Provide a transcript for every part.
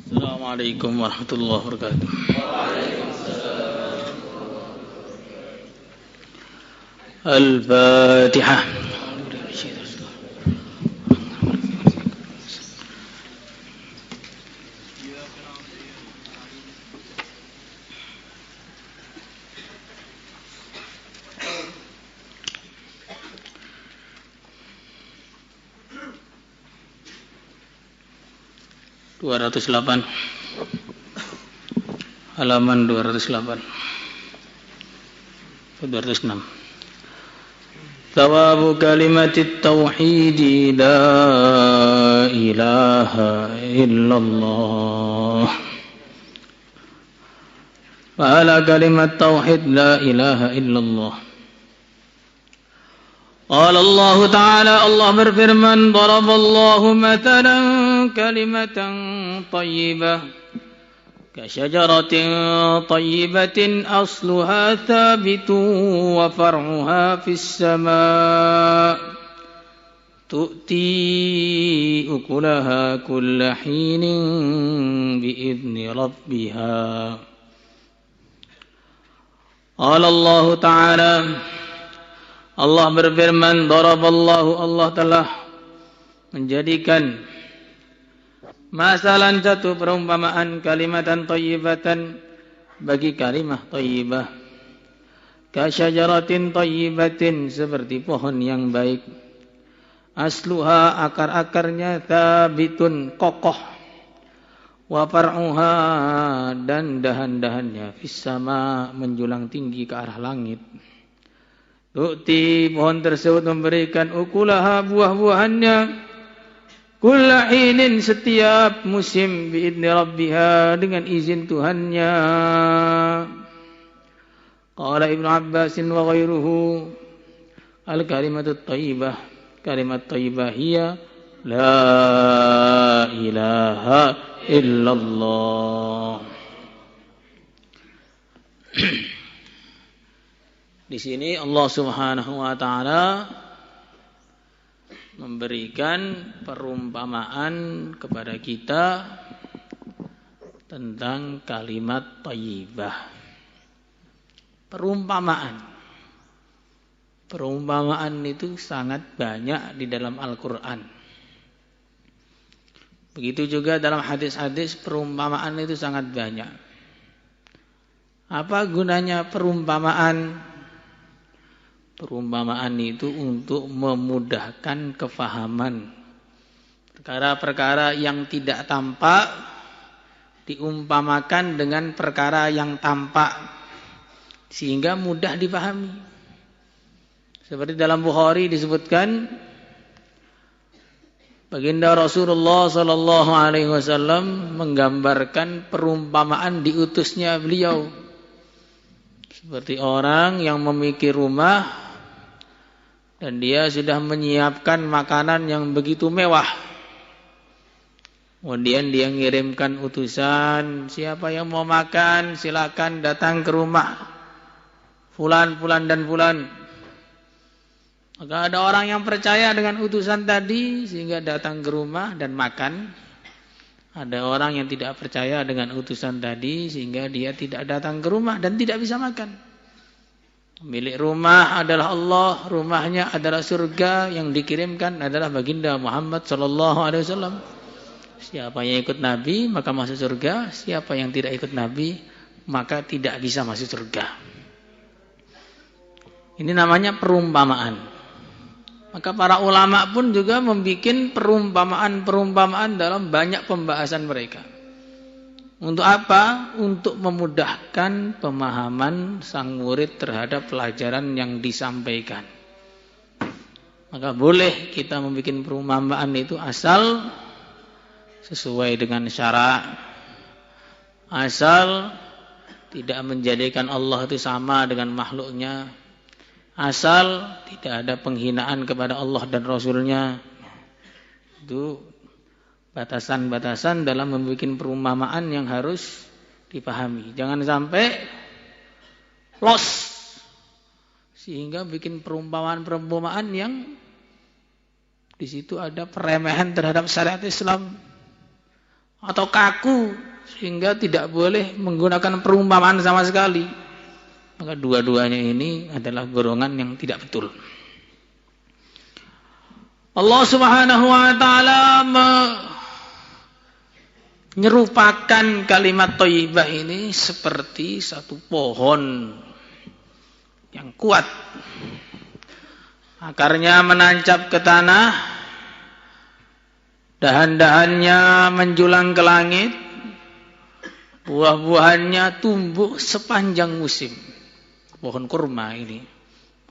Assalamualaikum warahmatullahi wabarakatuh. Al-Fatihah. Halaman 208 206. Thawabu kalimatit tauhid la ilaha illallah. Pahala kalimat tauhid la ilaha illallah. Qala Allah Ta'ala, Allah berfirman, daraballahu mathalan kalimatan tayyibah kasyajaratin tayyibatin asluha thabitun wa far'uha fis sama' tu'ti ukulaha kulla hinin bi'idni rabbiha. Qala Allah Ta'ala, Allah berfirman, daraballahu, Allah telah menjadikan masalan satu perumpamaan kalimatan thayyibatan bagi kalimah thayyibah kasyajaratin thayyibatin seperti pohon yang baik asluha akar-akarnya thabitun kokoh wa far'uha dan dahan-dahannya fis sama menjulang tinggi ke arah langit. Tu'ti, pohon tersebut memberikan ukulaha buah-buahannya kulla hinin setiap musim biidni rabbiha dengan izin Tuhannya. Qala Ibnu Abbasin wa ghairuhu al-kalimatut thayyibah, kalimat thayyibah hiya la ilaha illallah. Di sini Allah Subhanahu wa taala memberikan perumpamaan kepada kita tentang kalimat thayyibah. Perumpamaan itu sangat banyak di dalam Al-Qur'an. Begitu juga dalam hadis-hadis perumpamaan itu sangat banyak. Apa gunanya perumpamaan? Perumpamaan itu untuk memudahkan kefahaman. Perkara-perkara yang tidak tampak diumpamakan dengan perkara yang tampak sehingga mudah dipahami. Seperti dalam Bukhari disebutkan, baginda Rasulullah sallallahu alaihi wasallam menggambarkan perumpamaan diutusnya beliau. Seperti orang yang memiliki rumah dan dia sudah menyiapkan makanan yang begitu mewah. Kemudian dia mengirimkan utusan, siapa yang mau makan silakan datang ke rumah fulan, fulan dan fulan. Maka ada orang yang percaya dengan utusan tadi sehingga datang ke rumah dan makan. Ada orang yang tidak percaya dengan utusan tadi sehingga dia tidak datang ke rumah dan tidak bisa makan. Milik rumah adalah Allah, rumahnya adalah surga, yang dikirimkan adalah baginda Muhammad sallallahu alaihi wasallam. Siapa yang ikut Nabi maka masuk surga, siapa yang tidak ikut Nabi maka tidak bisa masuk surga. Ini namanya perumpamaan. Maka para ulama pun juga membuat perumpamaan dalam banyak pembahasan mereka. Untuk apa? Untuk memudahkan pemahaman sang murid terhadap pelajaran yang disampaikan. Maka boleh kita membuat perumpamaan itu asal sesuai dengan syarak, asal tidak menjadikan Allah itu sama dengan makhluknya, asal tidak ada penghinaan kepada Allah dan Rasulnya. Itu batasan-batasan dalam membuat perumpamaan yang harus dipahami. Jangan sampai los sehingga bikin perumpamaan-perumpamaan yang di situ ada peremehan terhadap syariat Islam. atau kaku sehingga tidak boleh menggunakan perumpamaan sama sekali. Maka dua-duanya ini adalah golongan yang tidak betul. Allah Subhanahu wa taala menyerupakan kalimat thayyibah ini seperti satu pohon yang kuat. Akarnya menancap ke tanah, dahan-dahannya menjulang ke langit, buah-buahannya tumbuh sepanjang musim. Pohon kurma ini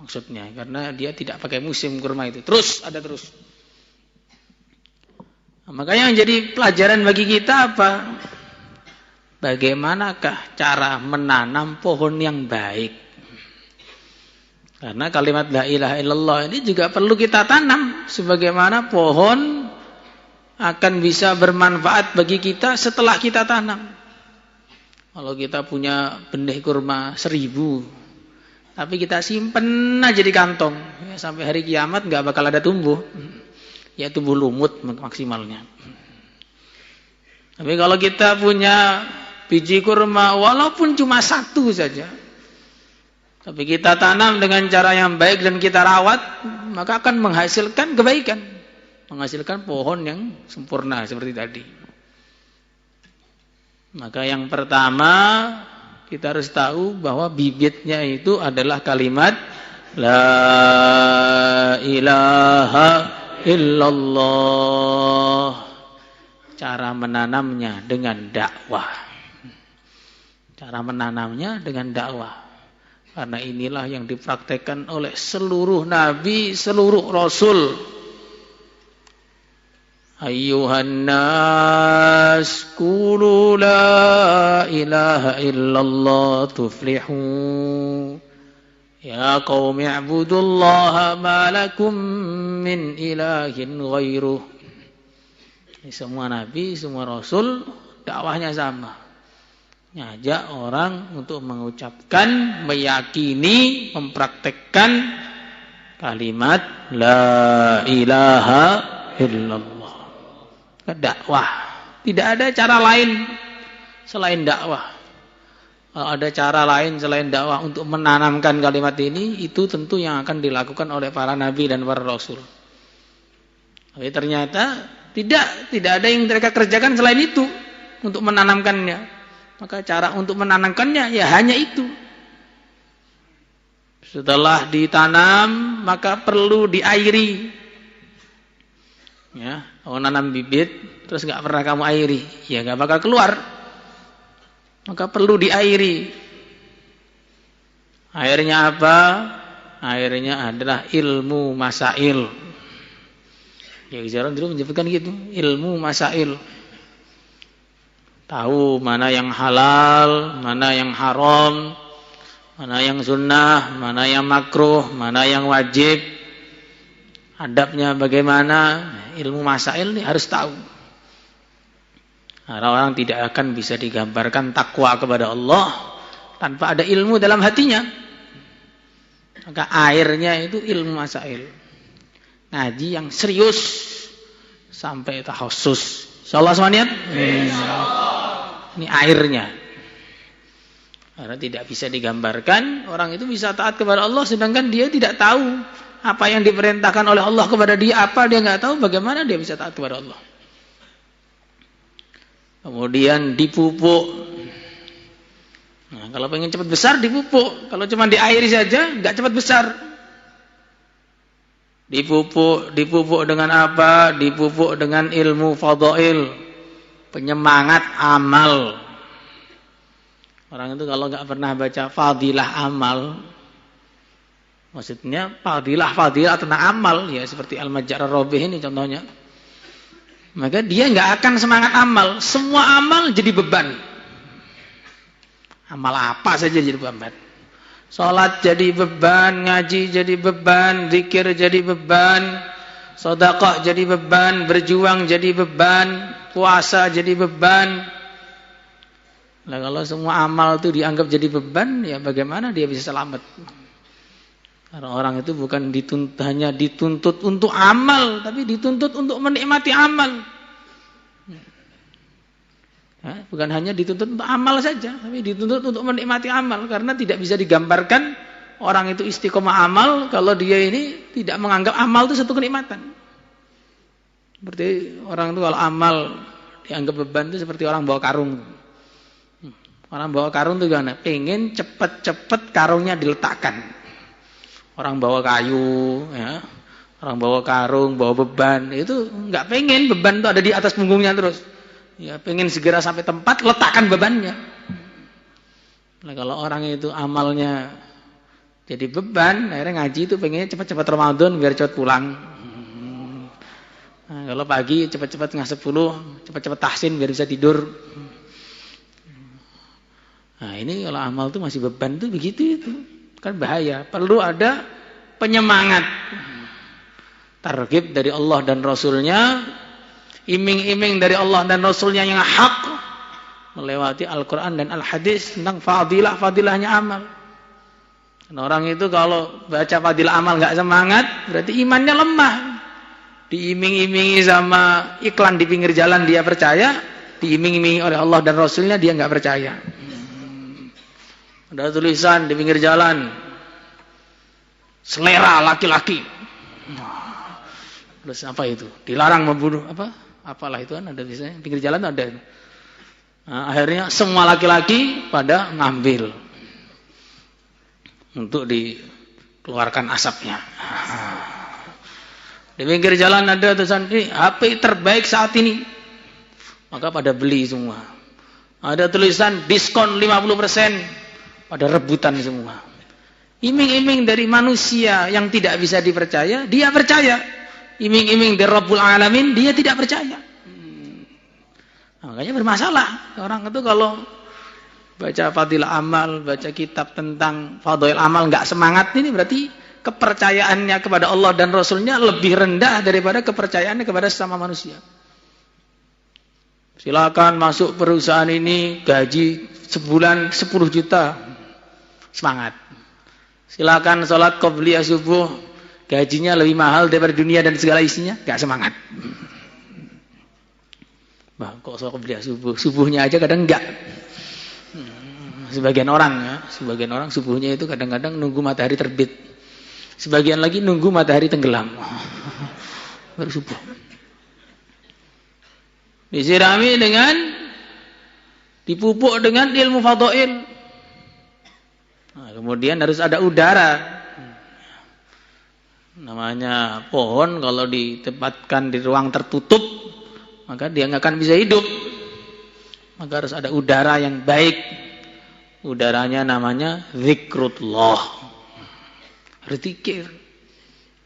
maksudnya, karena dia tidak pakai musim kurma itu. Terus. Nah, makanya yang jadi pelajaran bagi kita apa? Bagaimanakah cara menanam pohon yang baik? Karena kalimat la ilaha illallah ini juga perlu kita tanam. Sebagaimana pohon akan bisa bermanfaat bagi kita setelah kita tanam. Kalau kita punya benih kurma 1000, tapi kita simpen aja di kantong, ya, sampai hari kiamat nggak bakal ada tumbuh. Ya tumbuh lumut maksimalnya. Tapi kalau kita punya biji kurma walaupun cuma 1 saja, tapi kita tanam dengan cara yang baik dan kita rawat, maka akan menghasilkan kebaikan, menghasilkan pohon yang sempurna seperti tadi. Maka yang pertama kita harus tahu bahwa bibitnya itu adalah kalimat la ilaha illallah. Cara menanamnya dengan dakwah. Cara menanamnya dengan dakwah. Karena inilah yang dipraktekkan oleh seluruh nabi, seluruh rasul. Ayyuhan nas qulu la ilaha illallah tuflihu. Ya qaumi i'budullaha ma lakum min ilahin ghairuh. Semua nabi, semua rasul dakwahnya sama. Ngajak orang untuk mengucapkan, meyakini, mempraktekkan kalimat la ilaha illallah. Dakwah. Tidak ada cara lain selain dakwah. Kalau ada cara lain selain dakwah untuk menanamkan kalimat ini, itu tentu yang akan dilakukan oleh para nabi dan para rasul. Tapi ternyata tidak ada yang mereka kerjakan selain itu untuk menanamkannya. Maka cara untuk menanamkannya ya hanya itu. Setelah ditanam maka perlu diairi. Ya, kalau nanam bibit terus nggak pernah kamu airi, ya nggak bakal keluar. Maka perlu diairi. Airnya apa? Airnya adalah ilmu masail. Ya, Jarang dulu menyebutkan gitu, ilmu masail. Tahu mana yang halal, mana yang haram, mana yang sunnah, mana yang makruh, mana yang wajib. Adabnya bagaimana? Ilmu masail ini harus tahu. Karena orang tidak akan bisa digambarkan takwa kepada Allah tanpa ada ilmu dalam hatinya. Maka airnya itu ilmu masail. Ngaji yang serius sampai tahassus. Insyaallah semuanya. Ini airnya. Karena tidak bisa digambarkan, orang itu bisa taat kepada Allah sedangkan dia tidak tahu apa yang diperintahkan oleh Allah kepada dia, apa dia nggak tahu, bagaimana dia bisa taat kepada Allah. Kemudian dipupuk. Nah, kalau pengen cepat besar dipupuk, kalau cuma diairi saja nggak cepat besar. Dipupuk dengan apa? Dipupuk dengan ilmu fadhail, penyemangat amal. Orang itu kalau nggak pernah baca fadilah amal, maksudnya fadilah tentang amal, ya seperti Al-Majjar Ar-Rabih ini contohnya, maka dia nggak akan semangat amal. Semua amal jadi beban. Amal apa saja jadi beban. Salat jadi beban, ngaji jadi beban, zikir jadi beban, sedekah jadi beban, berjuang jadi beban, puasa jadi beban. Nah, kalau semua amal itu dianggap jadi beban, ya bagaimana dia bisa selamat? Karena orang itu bukan hanya dituntut untuk amal, tapi dituntut untuk menikmati amal. Bukan hanya dituntut untuk amal saja, tapi dituntut untuk menikmati amal. Karena tidak bisa digambarkan orang itu istiqomah amal kalau dia ini tidak menganggap amal itu satu kenikmatan. Seperti orang itu kalau amal dianggap beban itu seperti orang bawa karung. Orang bawa karung itu gimana? Pengen cepet-cepet karungnya diletakkan. Orang bawa kayu, ya. Orang bawa karung, bawa beban, itu nggak pengen beban itu ada di atas punggungnya terus. Ya, pengen segera sampai tempat, letakkan bebannya. Nah, kalau orang itu amalnya jadi beban, akhirnya ngaji itu pengennya cepat-cepat Ramadan biar cepat pulang. Nah, kalau pagi cepat-cepat ngasih 10, cepat-cepat tahsin biar bisa tidur. Nah, ini kalau amal itu masih beban itu begitu itu. Kan bahaya. Perlu ada penyemangat. Targhib dari Allah dan Rasulnya, iming-iming dari Allah dan Rasulnya yang hak, melewati Al-Quran dan Al-Hadis tentang fadilahnya amal. Dan orang itu kalau baca fadilah amal nggak semangat, berarti imannya lemah. Diiming-imingi sama iklan di pinggir jalan dia percaya, diiming-imingi oleh Allah dan Rasulnya dia nggak percaya. Ada tulisan di pinggir jalan, selera laki-laki. Terus apa itu? Dilarang membunuh apa? Apalah itu kan ada biasanya pinggir jalan ada. Nah, akhirnya semua laki-laki pada ngambil untuk dikeluarkan asapnya. Di pinggir jalan ada tulisan ini HP terbaik saat ini. Maka pada beli semua. Ada tulisan diskon 50%, pada rebutan semua. Iming-iming dari manusia yang tidak bisa dipercaya, dia percaya. Iming-iming dari Rabbul Alamin, dia tidak percaya. Nah, makanya bermasalah. Orang itu kalau baca fadilah amal, baca kitab tentang fadail amal nggak semangat, ini berarti kepercayaannya kepada Allah dan Rasulnya lebih rendah daripada kepercayaannya kepada sesama manusia. Silakan masuk perusahaan ini, gaji sebulan 10 juta, semangat. Silakan sholat qobliyah subuh, gajinya lebih mahal daripada dunia dan segala isinya, gak semangat. Bah, kok sholat qobliyah subuh, subuhnya aja kadang enggak. Sebagian orang subuhnya itu kadang-kadang nunggu matahari terbit. Sebagian lagi nunggu matahari tenggelam. Baru subuh. Disirami dengan, dipupuk dengan ilmu fadhail. Nah, kemudian harus ada udara. Namanya pohon kalau ditempatkan di ruang tertutup, maka dia nggak akan bisa hidup. Maka harus ada udara yang baik. Udaranya namanya zikrullah. Harus zikir.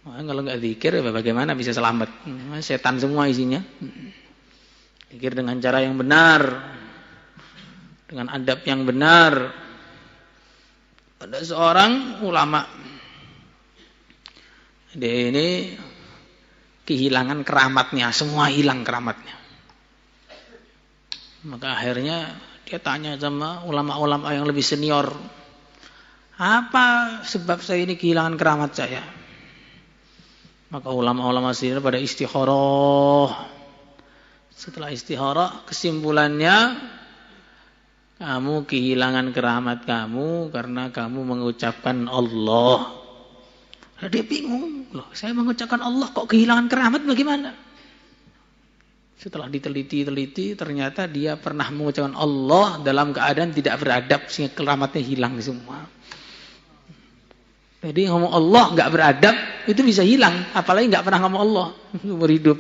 Nah, kalau nggak zikir, bagaimana bisa selamat? Setan semua isinya. Zikir dengan cara yang benar, dengan adab yang benar. Ada seorang ulama, dia ini kehilangan keramatnya, semua hilang keramatnya. Maka akhirnya dia tanya sama ulama-ulama yang lebih senior, apa sebab saya ini kehilangan keramat saya? Maka ulama-ulama senior pada istikharah. Setelah istikharah, kesimpulannya, kamu kehilangan keramat kamu karena kamu mengucapkan Allah. Dia bingung, loh, saya mengucapkan Allah kok kehilangan keramat bagaimana? Setelah diteliti, ternyata dia pernah mengucapkan Allah dalam keadaan tidak beradab sehingga keramatnya hilang semua. Jadi ngomong Allah nggak beradab itu bisa hilang, apalagi nggak pernah ngomong Allah umur hidup.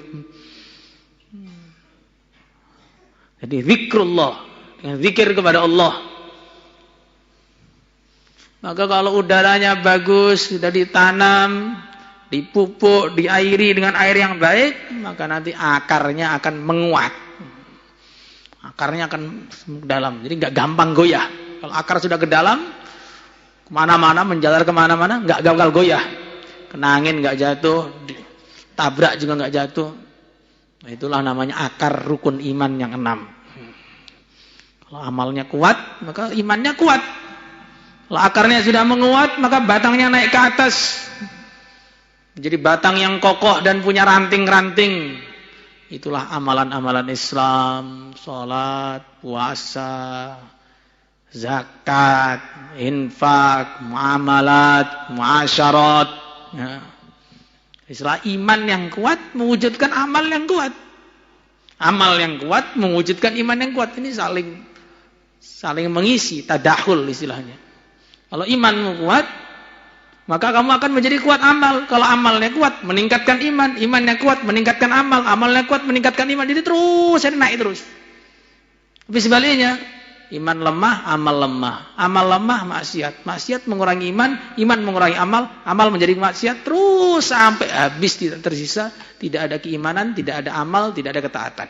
Jadi zikrullah, dengan zikir kepada Allah. Maka kalau udaranya bagus, sudah ditanam, dipupuk, diairi dengan air yang baik, maka nanti akarnya akan menguat. Akarnya akan ke dalam, jadi nggak gampang goyah. Kalau akar sudah ke dalam, kemana-mana, menjalar kemana-mana, nggak gampang goyah. Kena angin nggak jatuh, tabrak juga nggak jatuh. Nah, itulah namanya akar rukun iman yang 6. Kalau amalnya kuat, maka imannya kuat. Kalau akarnya sudah menguat, maka batangnya naik ke atas. Jadi batang yang kokoh dan punya ranting-ranting. Itulah amalan-amalan Islam, sholat, puasa, zakat, infak, muamalat, muasyarat. Ya. Istilah iman yang kuat mewujudkan amal yang kuat. Amal yang kuat mewujudkan iman yang kuat. Ini saling mengisi, tadahul istilahnya. Kalau imanmu kuat, maka kamu akan menjadi kuat amal. Kalau amalnya kuat, meningkatkan iman. Imannya kuat, meningkatkan amal. Amalnya kuat, meningkatkan iman. Jadi terus, naik terus. Tapi sebaliknya, iman lemah, amal lemah. Amal lemah, maksiat. Maksiat mengurangi iman, iman mengurangi amal. Amal menjadi maksiat, terus sampai habis tidak tersisa. Tidak ada keimanan, tidak ada amal, tidak ada ketaatan.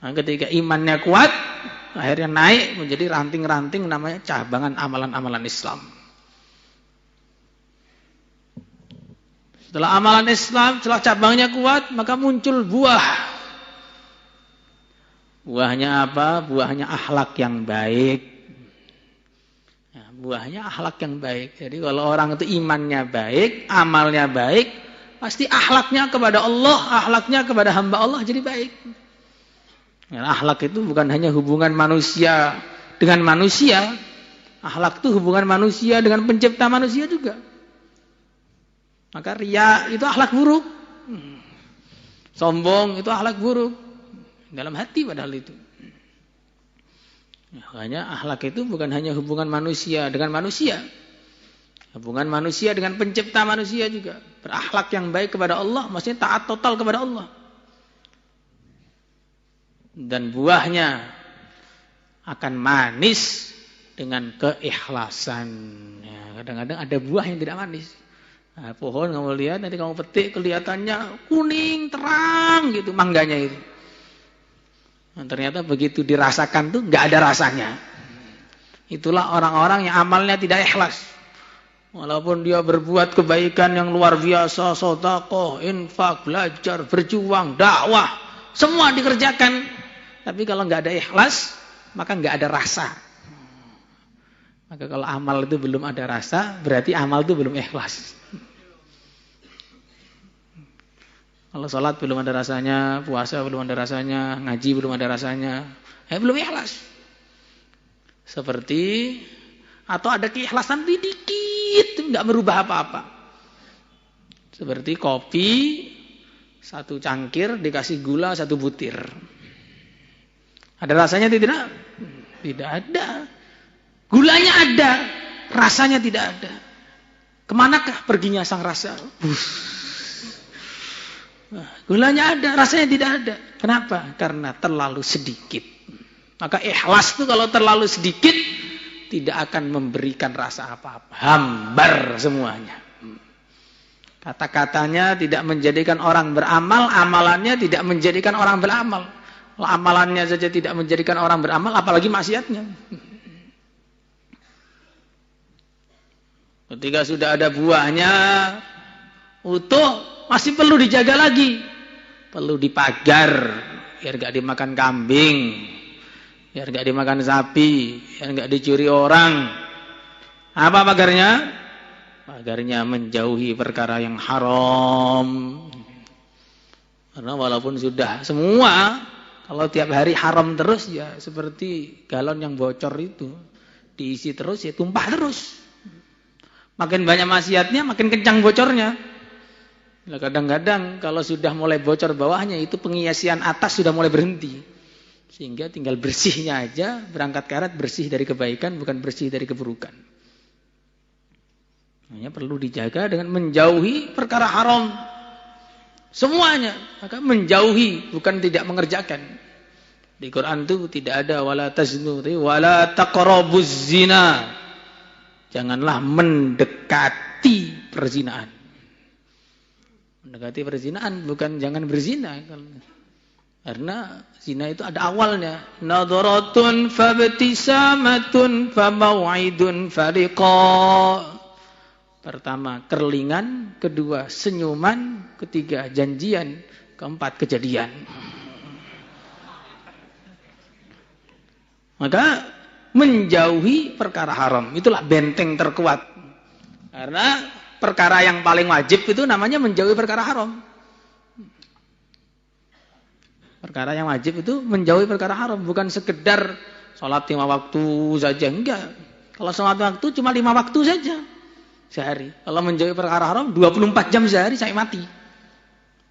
Nah, ketika imannya kuat, akhirnya naik menjadi ranting-ranting namanya cabangan amalan-amalan Islam. Setelah amalan Islam, setelah cabangnya kuat, maka muncul buah. Buahnya apa? Buahnya akhlak yang baik. Ya, buahnya akhlak yang baik. Jadi kalau orang itu imannya baik, amalnya baik, pasti akhlaknya kepada Allah, akhlaknya kepada hamba Allah jadi baik. Ya, akhlak itu bukan hanya hubungan manusia dengan manusia. Akhlak itu hubungan manusia dengan pencipta manusia juga. Maka riya itu akhlak buruk. Sombong itu akhlak buruk. Dalam hati padahal itu. Makanya akhlak itu bukan hanya hubungan manusia dengan manusia. Hubungan manusia dengan pencipta manusia juga. Berakhlak yang baik kepada Allah, maksudnya taat total kepada Allah. Dan buahnya akan manis dengan keikhlasan. Ya, kadang-kadang ada buah yang tidak manis. Nah, pohon kamu lihat, nanti kamu petik kelihatannya kuning, terang gitu mangganya itu. Nah, ternyata begitu dirasakan tuh nggak ada rasanya. Itulah orang-orang yang amalnya tidak ikhlas. Walaupun dia berbuat kebaikan yang luar biasa, sedekah, infak, belajar, berjuang, dakwah, semua dikerjakan. Tapi kalau nggak ada ikhlas, maka nggak ada rasa. Maka kalau amal itu belum ada rasa, berarti amal itu belum ikhlas. Kalau sholat belum ada rasanya, puasa belum ada rasanya, ngaji belum ada rasanya, belum ikhlas. Seperti, atau ada keikhlasan dikit, nggak merubah apa-apa. Seperti kopi, 1 cangkir dikasih gula 1 butir. Ada rasanya tidak? Tidak ada. Gulanya ada, rasanya tidak ada. Kemanakah perginya sang rasa? Gulanya ada, rasanya tidak ada. Kenapa? Karena terlalu sedikit. Maka ikhlas itu kalau terlalu sedikit, tidak akan memberikan rasa apa-apa. Hambar semuanya. Kata-katanya tidak menjadikan orang beramal, amalannya tidak menjadikan orang beramal. Kalau amalannya saja tidak menjadikan orang beramal, apalagi maksiatnya. Ketika sudah ada buahnya utuh, masih perlu dijaga lagi. Perlu dipagar, biar gak dimakan kambing, biar gak dimakan sapi, biar gak dicuri orang. Apa pagarnya? Pagarnya menjauhi perkara yang haram. Karena walaupun sudah semua, kalau tiap hari haram terus, ya seperti galon yang bocor itu. Diisi terus, ya tumpah terus. Makin banyak maksiatnya, makin kencang bocornya. Nah, kadang-kadang kalau sudah mulai bocor bawahnya, itu pengisian atas sudah mulai berhenti. Sehingga tinggal bersihnya aja, berangkat karat bersih dari kebaikan, bukan bersih dari keburukan. Hanya perlu dijaga dengan menjauhi perkara haram. Semuanya, maka menjauhi, bukan tidak mengerjakan. Di Quran itu tidak ada wala taznu, wala taqrabuz zina. Janganlah mendekati perzinaan. Mendekati perzinaan bukan jangan berzina. Karena zina itu ada awalnya. Nadharatun fabtisamatun famau'idun fariqa. Pertama, kerlingan. Kedua, senyuman. Ketiga, janjian. Keempat, kejadian. Maka menjauhi perkara haram. Itulah benteng terkuat. Karena perkara yang paling wajib itu namanya menjauhi perkara haram. Perkara yang wajib itu menjauhi perkara haram, bukan sekedar sholat 5 waktu saja, enggak. Kalau sholat waktu cuma 5 waktu saja sehari. Kalau menjauhi perkara haram 24 jam sehari saya mati.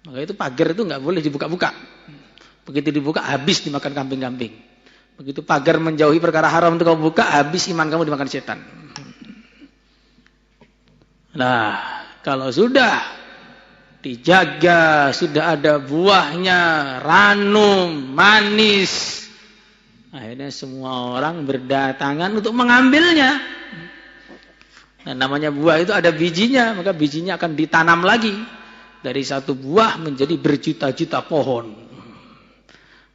Maka itu pagar itu enggak boleh dibuka-buka. Begitu dibuka habis dimakan kambing-kambing. Begitu pagar menjauhi perkara haram itu kamu buka, habis iman kamu dimakan setan. Nah, kalau sudah dijaga, sudah ada buahnya, ranum, manis, akhirnya semua orang berdatangan untuk mengambilnya. Nah, namanya buah itu ada bijinya, maka bijinya akan ditanam lagi. Dari satu buah menjadi berjuta-juta pohon.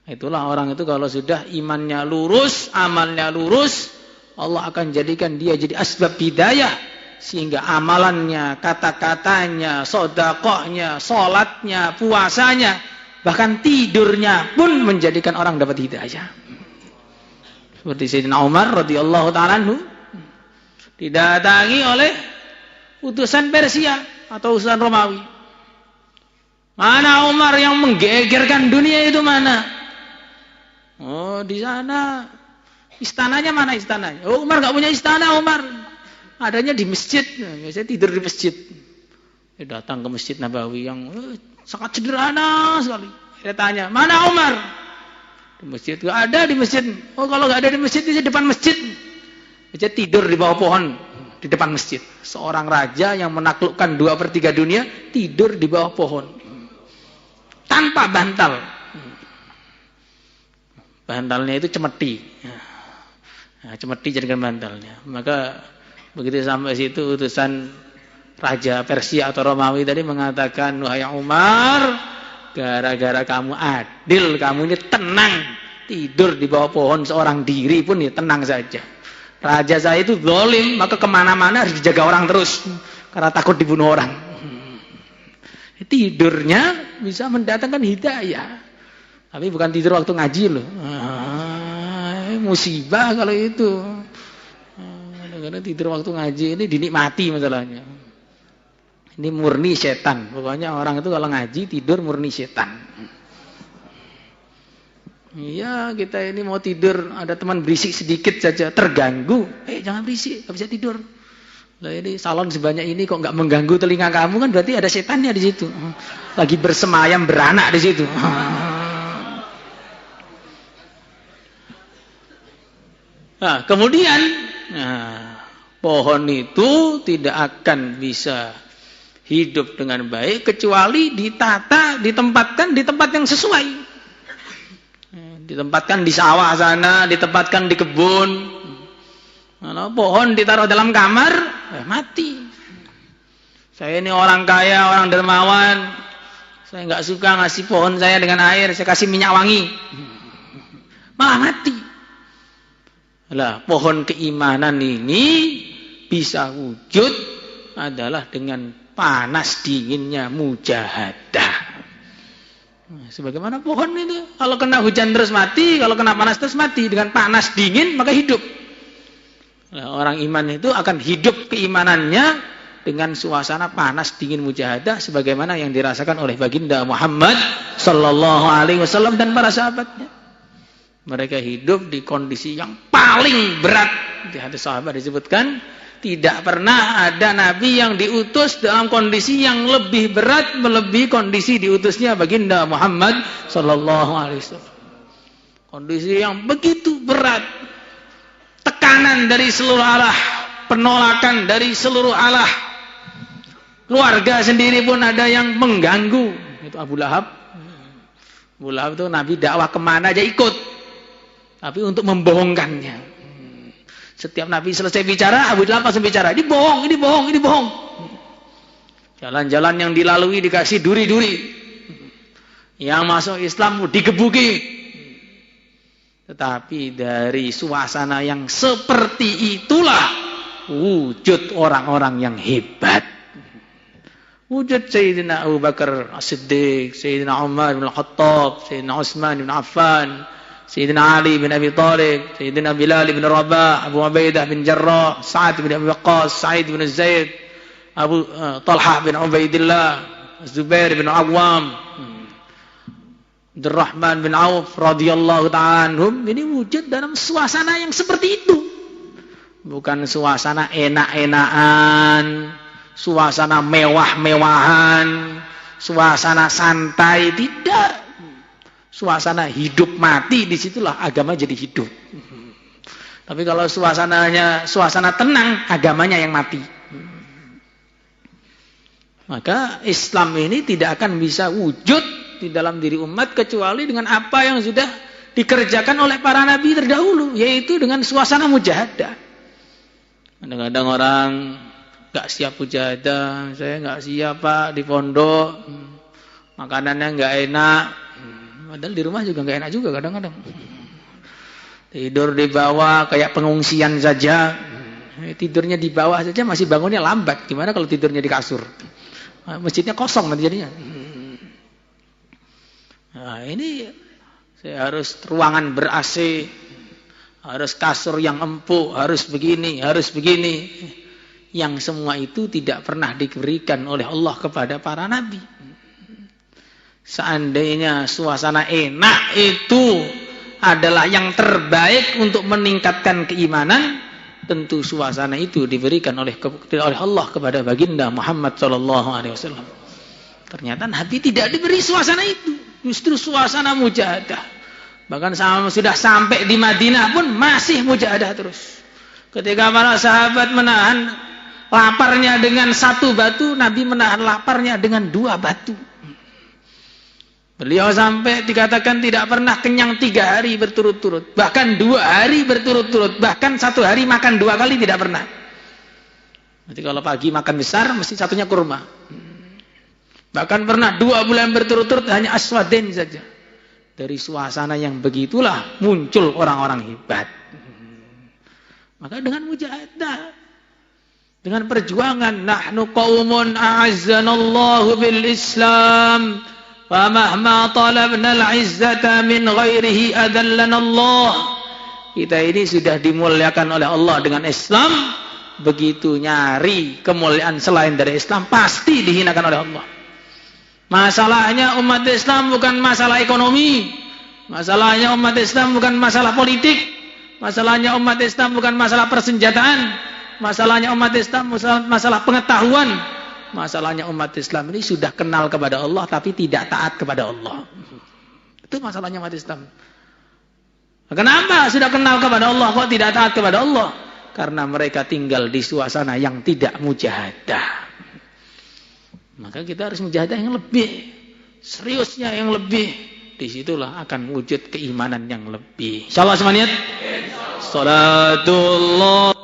Itulah orang itu kalau sudah imannya lurus, amalnya lurus, Allah akan jadikan dia jadi asbab hidayah. Sehingga amalannya, kata-katanya, sedekahnya, sholatnya, puasanya, bahkan tidurnya pun menjadikan orang dapat hidayah. Seperti Sayyidina Umar radhiyallahu ta'ala anhu didatangi oleh utusan Persia atau utusan Romawi. Mana Umar yang menggegerkan dunia itu mana? Oh, di sana. Istananya mana istananya? Oh, Umar enggak punya istana, Umar. Adanya di masjid. Biasanya tidur di masjid. Dia datang ke Masjid Nabawi yang sangat sederhana sekali. Dia tanya, mana Umar? Di masjid. Enggak ada di masjid. Oh, kalau enggak ada di masjid, di depan masjid. Dia tidur di bawah pohon di depan masjid. Seorang raja yang menaklukkan 2/3 dunia tidur di bawah pohon. Tanpa bantal. Bantalnya itu cemeti. Nah, cemeti jadikan bantalnya. Maka begitu sampai situ utusan Raja Persia atau Romawi tadi mengatakan, wahai Umar, gara-gara kamu adil, kamu ini tenang. Tidur di bawah pohon seorang diri pun ya tenang saja. Raja saya itu zalim, maka kemana-mana harus dijaga orang terus. Karena takut dibunuh orang. Tidurnya bisa mendatangkan hidayah. Tapi bukan tidur waktu ngaji loh. Musibah kalau itu. Karena tidur waktu ngaji ini dinikmati masalahnya. Ini murni setan. Pokoknya orang itu kalau ngaji tidur murni setan. Iya, kita ini mau tidur, ada teman berisik sedikit saja terganggu. Jangan berisik, enggak bisa tidur. Lah ini salon sebanyak ini kok enggak mengganggu telinga kamu, kan berarti ada setannya di situ. Lagi bersemayam beranak di situ. Nah, kemudian pohon itu tidak akan bisa hidup dengan baik kecuali ditata, ditempatkan di tempat yang sesuai. Ditempatkan di sawah sana, ditempatkan di kebun. Kalau pohon ditaruh dalam kamar, mati. Saya ini orang kaya, orang dermawan. Saya enggak suka ngasih pohon saya dengan air, saya kasih minyak wangi. Malah mati. Lah, pohon keimanan ini bisa wujud adalah dengan panas dinginnya mujahadah. Sebagaimana pohon itu, kalau kena hujan terus mati, kalau kena panas terus mati. Dengan panas dingin maka hidup. Nah, orang iman itu akan hidup keimanannya dengan suasana panas dingin mujahadah sebagaimana yang dirasakan oleh baginda Muhammad sallallahu alaihi wasallam dan para sahabatnya. Mereka hidup di kondisi yang paling berat. Di hadis sahabat disebutkan, tidak pernah ada nabi yang diutus dalam kondisi yang lebih berat melebihi kondisi diutusnya baginda Muhammad sallallahu alaihi wasallam. Kondisi yang begitu berat. Tekanan dari seluruh arah, penolakan dari seluruh arah. Keluarga sendiri pun ada yang mengganggu. Itu Abu Lahab. Abu Lahab itu Nabi dakwah kemana aja ikut. Tapi untuk membohongkannya. Setiap Nabi selesai bicara, Abu Lahab langsung bicara. Ini bohong, ini bohong, ini bohong. Jalan-jalan yang dilalui dikasih duri-duri. Yang masuk Islam digebuki. Tetapi dari suasana yang seperti itulah wujud orang-orang yang hebat. Wujud Sayyidina Abu Bakar As-Siddiq, Sayyidina Umar bin Khattab, Sayyidina Utsman bin Affan, Sayyidina Ali bin Abi Thalib, Sayyidina Bilal bin Rabah, Abu Ubaidah bin Jarrah, Sa'ad bin Abi Waqqas, Sa'id bin Zaid, Abu Talhah bin Ubaidillah, Zubair bin Awwam. Abdurrahman bin Auf radhiyallahu ta'ala anhum ini wujud dalam suasana yang seperti itu. Bukan suasana enak-enakan, suasana mewah-mewahan, suasana santai, tidak. Suasana hidup mati, disitulah agama jadi hidup. Tapi kalau suasana tenang, agamanya yang mati. Maka Islam ini tidak akan bisa wujud di dalam diri umat kecuali dengan apa yang sudah dikerjakan oleh para nabi terdahulu, yaitu dengan suasana mujahadah. Kadang-kadang orang nggak siap mujahadah, saya nggak siap Pak di pondok, makanannya nggak enak, padahal di rumah juga nggak enak juga kadang-kadang. Tidur di bawah kayak pengungsian saja, tidurnya di bawah saja masih bangunnya lambat. Gimana kalau tidurnya di kasur? Masjidnya kosong nanti jadinya. Nah, ini saya harus ruangan ber-AC, harus kasur yang empuk, harus begini, harus begini. Yang semua itu tidak pernah diberikan oleh Allah kepada para nabi. Seandainya suasana enak itu adalah yang terbaik untuk meningkatkan keimanan, tentu suasana itu diberikan oleh Allah kepada baginda Muhammad SAW. Ternyata Nabi tidak diberi suasana itu, justru suasana mujahadah. Bahkan sudah sampai di Madinah pun masih mujahadah terus. Ketika para sahabat menahan laparnya dengan satu batu, Nabi menahan laparnya dengan 2 batu. Beliau sampai dikatakan tidak pernah kenyang 3 hari berturut-turut, bahkan 2 hari berturut-turut, bahkan 1 hari makan 2 kali tidak pernah. Nanti kalau pagi makan besar, mesti satunya kurma. Bahkan pernah 2 bulan berturut-turut hanya aswadain saja. Dari suasana yang begitulah muncul orang-orang hebat. Maka dengan mujahadah, dengan perjuangan, nahnu qaumun a'azzanallahu bil Islam. وَمَهْمَا طَلَبْنَا الْعِزَّةَ مِنْ غَيْرِهِ أَذَلَّنَا اللَّهُ. Kita ini sudah dimuliakan oleh Allah dengan Islam. Begitu nyari kemuliaan selain dari Islam, pasti dihinakan oleh Allah. Masalahnya umat Islam bukan masalah ekonomi. Masalahnya umat Islam bukan masalah politik. Masalahnya umat Islam bukan masalah persenjataan. Masalahnya umat Islam masalah pengetahuan. Masalahnya umat Islam ini sudah kenal kepada Allah tapi tidak taat kepada Allah. Itu masalahnya umat Islam. Kenapa sudah kenal kepada Allah kok tidak taat kepada Allah? Karena mereka tinggal di suasana yang tidak mujahadah. Maka kita harus mujahadah yang lebih, seriusnya yang lebih. Disitulah akan wujud keimanan yang lebih. Insyaallah semuanya. Salatullah